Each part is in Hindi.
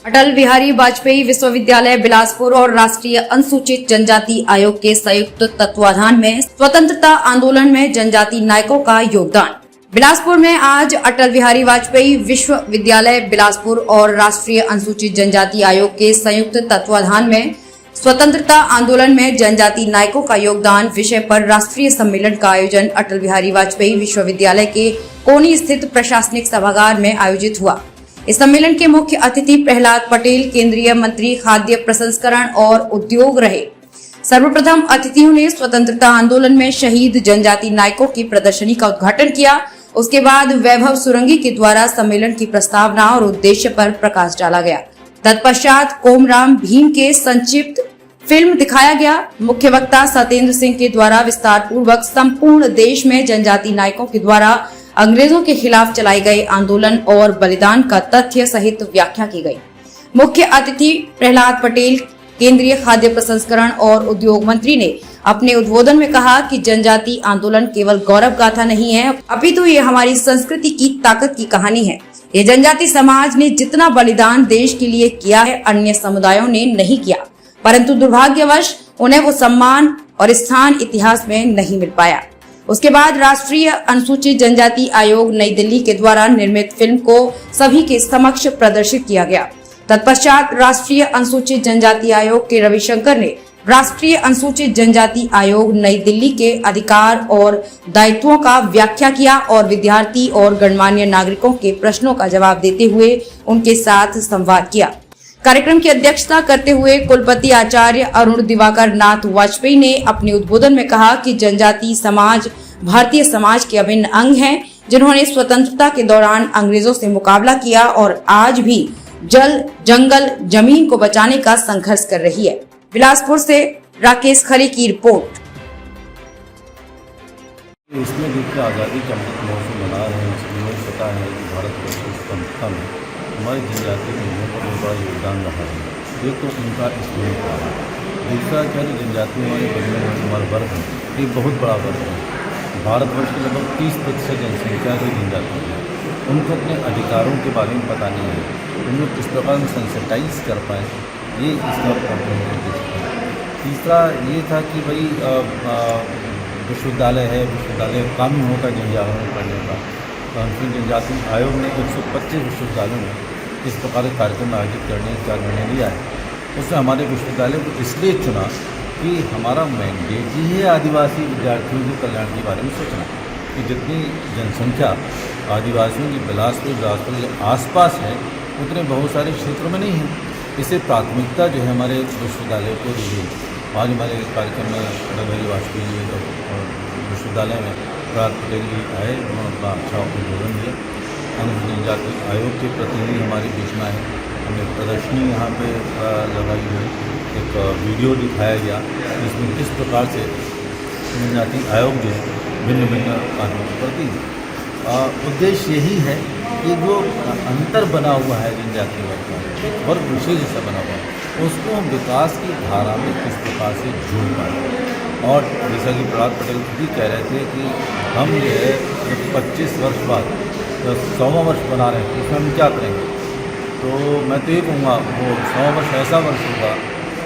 अटल बिहारी वाजपेयी विश्वविद्यालय बिलासपुर और राष्ट्रीय अनुसूचित जनजाति आयोग के संयुक्त तत्वाधान में स्वतंत्रता आंदोलन में जनजाति नायकों का योगदान। बिलासपुर में आज अटल बिहारी वाजपेयी विश्वविद्यालय बिलासपुर और राष्ट्रीय अनुसूचित जनजाति आयोग के संयुक्त तत्वाधान में स्वतंत्रता आंदोलन में जनजाति नायकों का योगदान विषय पर राष्ट्रीय सम्मेलन का आयोजन अटल बिहारी वाजपेयी विश्वविद्यालय के कोनी स्थित प्रशासनिक सभागार में आयोजित हुआ। इस सम्मेलन के मुख्य अतिथि प्रहलाद पटेल केंद्रीय मंत्री खाद्य प्रसंस्करण और उद्योग रहे। सर्वप्रथम अतिथियों ने स्वतंत्रता आंदोलन में शहीद जनजाति नायकों की प्रदर्शनी का उद्घाटन किया। उसके बाद वैभव सुरंगी के द्वारा सम्मेलन की प्रस्तावना और उद्देश्य पर प्रकाश डाला गया। तत्पश्चात कोमराम भीम के संक्षिप्त फिल्म दिखाया गया। मुख्य वक्ता सत्येंद्र सिंह के द्वारा विस्तार पूर्वक संपूर्ण देश में जनजाति नायकों के द्वारा अंग्रेजों के खिलाफ चलाए गए आंदोलन और बलिदान का तथ्य सहित व्याख्या की गई। मुख्य अतिथि प्रहलाद पटेल केंद्रीय खाद्य प्रसंस्करण और उद्योग मंत्री ने अपने उद्बोधन में कहा कि जनजाति आंदोलन केवल गौरव गाथा नहीं है, अपितु ये हमारी संस्कृति की ताकत की कहानी है। ये जनजाति समाज ने जितना बलिदान देश के लिए किया है अन्य समुदायों ने नहीं किया, परंतु दुर्भाग्यवश उन्हें वो सम्मान और स्थान इतिहास में नहीं मिल पाया। उसके बाद राष्ट्रीय अनुसूचित जनजाति आयोग नई दिल्ली के द्वारा निर्मित फिल्म को सभी के समक्ष प्रदर्शित किया गया। तत्पश्चात राष्ट्रीय अनुसूचित जनजाति आयोग के रविशंकर ने राष्ट्रीय अनुसूचित जनजाति आयोग नई दिल्ली के अधिकार और दायित्वों का व्याख्या किया और विद्यार्थी और गणमान्य नागरिकों के प्रश्नों का जवाब देते हुए उनके साथ संवाद किया। कार्यक्रम की अध्यक्षता करते हुए कुलपति आचार्य अरुण दिवाकर नाथ वाजपेयी ने अपने उद्बोधन में कहा कि जनजाति समाज भारतीय समाज के अभिन्न अंग हैं, जिन्होंने स्वतंत्रता के दौरान अंग्रेजों से मुकाबला किया और आज भी जल, जंगल, जमीन को बचाने का संघर्ष कर रही है। बिलासपुर से राकेश खरे की रिपोर्ट। इसमें देखिए आज़ादी का मौसम बना रहे हैं, इसमें पता है कि भारत की स्वतंत्रता में हमारी जनजाति में बहुत बड़ा योगदान रहा है। एक तो उनका इसमें कारण, दूसरा क्या है जनजाति हमारे बंधन में हमारा वर्ग है, एक बहुत बड़ा वर्ग है। भारतवर्ष की लगभग 30% जनसंख्या से जनजाति है। उनको अपने अधिकारों के बारे में पता नहीं है, उन लोग किस प्रकार में सेंसिटाइज कर पाए, ये इसका प्रॉब्लम है। तीसरा ये था कि भाई विश्वविद्यालय है, विश्वविद्यालय कानून होता है जनजागरण करने का। अनुसूचित जनजाति आयोग ने 125 विश्वविद्यालयों में इस प्रकार के कार्यक्रम आयोजित करने का निर्णय लिया है। उसने हमारे विश्वविद्यालय को इसलिए चुना कि हमारा मैंडेट ही है आदिवासी विद्यार्थियों के कल्याण के बारे में सोचना कि जितनी जनसंख्या आदिवासियों की बिलासपुर के आसपास है उतने बहुत सारे क्षेत्रों में नहीं है। इसे प्राथमिकता जो है हमारे विश्वविद्यालय को दी गई। आज हमारे कार्यक्रम में अटल बिहारी वाजपेयी विश्वविद्यालय में प्रहलाद पटेल जी आए, उन्होंने अपना अच्छा उद्बोधन दिया। अनुसूचित जनजाति आयोग के प्रतिनिधि हमारे बीच में आए, हमने प्रदर्शनी यहाँ पे लगाई हुई, एक वीडियो दिखाया गया जिसमें किस प्रकार से जनजाति आयोग जो है भिन्न भिन्न कानूनों के प्रति उद्देश्य यही है कि जो अंतर बना हुआ है जनजाति वर्ग का, एक वर्ग विशेष जैसा बना हुआ है, उसको हम विकास की धारा में किस प्रकार से जोड़ पाए। और जैसा कि प्रहलाद पटेल भी कह रहे थे कि हम जो है जब 25 वर्ष बाद 100वां वर्ष बना रहे हैं तो उसमें हम क्या करेंगे, तो मैं तो ये कहूँगा वो 100वां वर्ष ऐसा वर्ष होगा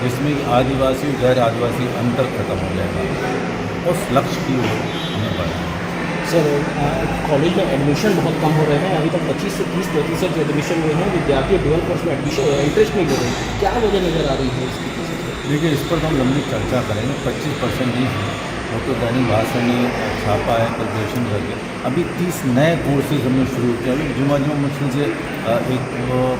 जिसमें आदिवासी गैर आदिवासी अंतर खत्म हो जाएगा। उस लक्ष्य की ओर हमें बढ़ना है। सर, कॉलेज में एडमिशन बहुत कम हो रहे हैं। अभी तक 25 से 30% जो एडमिशन हुए हैं विद्यार्थी ड्यूअल कोर्स में एडमिशन इंटरेस्ट नहीं ले रहे हैं। क्या वजह नज़र आ रही है इसकी? देखिए, इस पर तो हम लंबी चर्चा करेंगे। 25% नहीं है, वो तो दैनिक भाषण ने छापा है कैलकुलेशन करके। अभी 30 नए कोर्सेज हमने शुरू किया। अभी जुमा मुश्किल से एक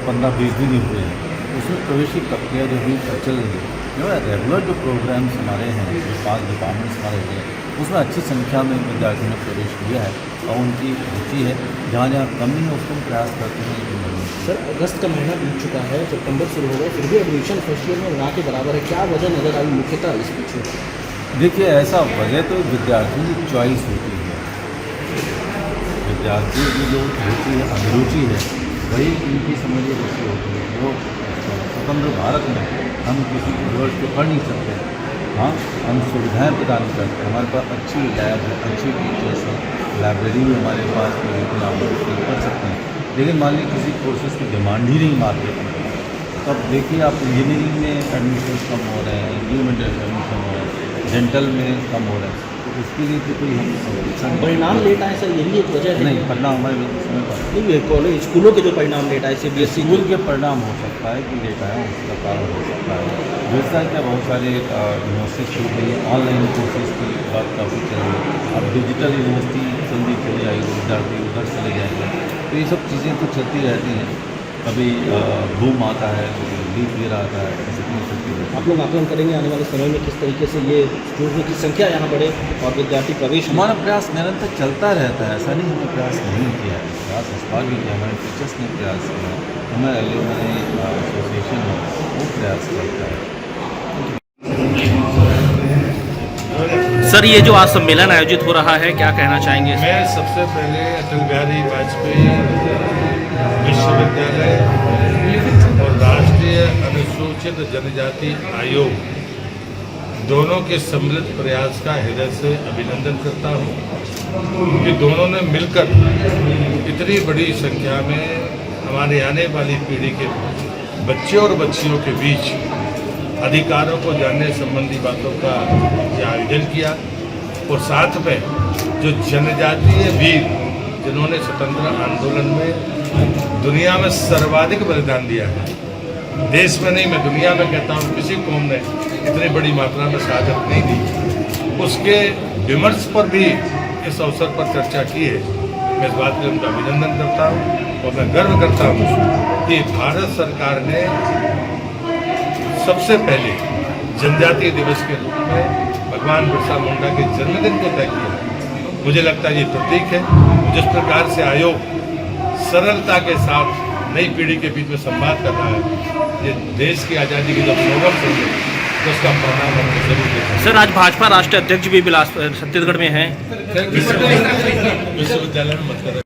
15-20 दिन ही हुए हैं। उसमें प्रवेश की प्रक्रिया जो भी चल रही है, जो है रेगुलर जो प्रोग्राम्स हमारे हैं, जो 5 डिपार्टमेंट्स हमारे हैं, उसमें अच्छी संख्या में विद्यार्थियों ने प्रवेश किया है और उनकी रुचि है। जहाँ जहाँ कमी है उसको हम प्रयास करते हैं कि नहीं। सर, अगस्त का महीना बीत चुका है, सितंबर शुरू हो गया, फिर भी एडमिशन फर्स्ट ईयर में ना के बराबर है। क्या वजह नज़र आई मुख्यतः इस पीछे? देखिए, ऐसा वजह तो विद्यार्थियों की चॉइस होती है। विद्यार्थी की जो रुचि है, अभिरुचि है, वही उनकी समझ रुचि होती है। वो स्वतंत्र भारत में हम किसी की जरूरत को पढ़ नहीं सकते। हाँ, हम सुविधाएं प्रदान करते हैं। हमारे पास अच्छी लैब है, अच्छी टीचर्स हैं, लाइब्रेरी भी हमारे पास आप पढ़ सकते हैं। लेकिन मान लीजिए किसी कोर्सेज की डिमांड ही नहीं मार्केट में, अब देखिए आप इंजीनियरिंग में एडमिशन कम हो रहे हैं, इंजीनियरिंग में एडमिशन हो रहे हैं, डेंटल में कम हो रहे हैं, तो उसके लिए तो कोई हम परिणाम लेट आए सर, यही एक वजह है? नहीं, परिणाम हमारे समय पर नहीं, कॉलेज स्कूलों के जो परिणाम लेट आए CBSE स्कूल के परिणाम हो सकता है कि लेट आया, उसका कारण हो सकता है। दूसरा क्या, बहुत सारे यूनिवर्सिटी शुरू हुई, ऑनलाइन कोर्सेज की बात काफ़ी चल रही है। अब डिजिटल यूनिवर्सिटी जल्दी चली जाएगी, विद्यार्थी उधर चले जाएंगे, तो ये सब चीज़ें तो चलती रहती हैं। कभी बूम आता है, कभी लीप ईयर आता है, ऐसे नहीं सकती है। आप लोग आकलन करेंगे आने वाले समय में किस तरीके से ये स्टूडेंट की संख्या यहाँ बढ़े और विद्यार्थी प्रवेश? हमारा प्रयास निरंतर चलता रहता है, ऐसा नहीं हमने प्रयास नहीं किया है। प्रयास इस बार भी किया, हमारे टीचर्स ने प्रयास किया, हमारे एलुमनी एसोसिएशन है वो प्रयास करता है। सर, ये जो आज सम्मेलन आयोजित हो रहा है, क्या कहना चाहेंगे? मैं सबसे पहले अटल बिहारी वाजपेयी विश्वविद्यालय और राष्ट्रीय अनुसूचित जनजाति आयोग दोनों के सम्मिलित प्रयास का हृदय से अभिनंदन करता हूँ कि दोनों ने मिलकर इतनी बड़ी संख्या में हमारे आने वाली पीढ़ी के बच्चे और बच्चियों के बीच अधिकारों को जानने संबंधी बातों का ये आयोजन किया, और साथ में जो जनजातीय वीर जिन्होंने स्वतंत्र आंदोलन में दुनिया में सर्वाधिक बलिदान दिया है, देश में नहीं मैं दुनिया में कहता हूँ किसी कौम ने इतनी बड़ी मात्रा में शहादत नहीं दी, उसके विमर्श पर भी इस अवसर पर चर्चा की है। मैं इस बात के उनका अभिनंदन करता हूँ और मैं गर्व करता हूँ कि भारत सरकार ने सबसे पहले जनजातीय दिवस के रूप में भगवान बिरसा मुंडा के जन्मदिन को तय किया। मुझे लगता है ये प्रतीक है, जिस प्रकार से आयोग सरलता के साथ नई पीढ़ी के बीच में संवाद कर रहा है, ये देश की आज़ादी की जब सौगंध होगी तो उसका परिणाम हमको जरूर देखा। सर, आज भाजपा राष्ट्रीय अध्यक्ष भी छत्तीसगढ़ में हैं। विश्वविद्यालय में मत करें।